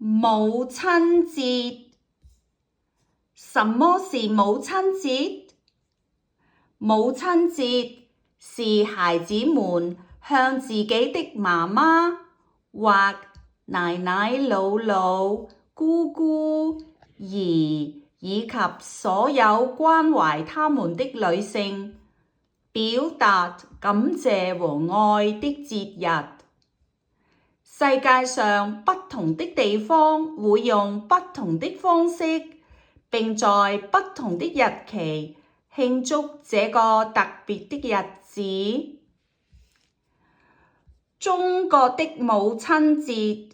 母親節。什麼是母親節？母親節是孩子們向自己的媽媽或奶奶、姥姥、姑姑、姨以及所有關懷他們的女性表達感謝和愛的節日。世界上不同的地方會用不同的方式，並在不同的日期慶祝這個特別的日子。中國的母親節。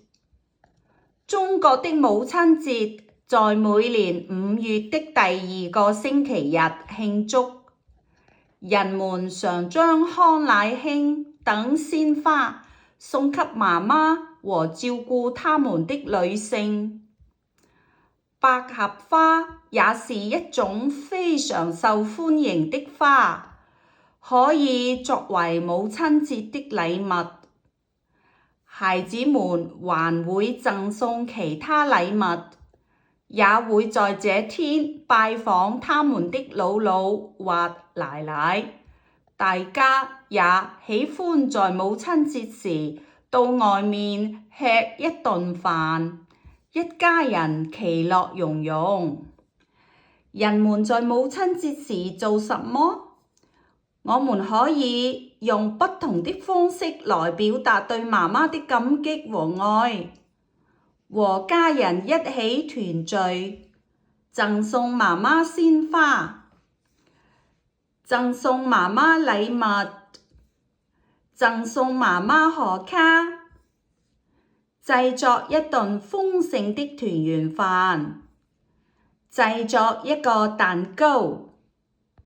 中國的母親節在每年5月的第2個星期日慶祝。人們常將康乃馨等鮮花送給媽媽和照顧他們的女性。百合花也是一種非常受歡迎的花，可以作為母親節的禮物。孩子們還會贈送其他禮物，也會在這天拜訪他們的姥姥或奶奶。大家也喜歡在母親節時到外面吃一頓飯，一家人其樂融融。人們在母親節時做什麼？我們可以用不同的方式來表達對媽媽的感激和愛，和家人一起團聚，贈送媽媽鮮花，贈送媽媽禮物，贈送媽媽賀卡，製作一頓豐盛的團圓飯，製作一個蛋糕。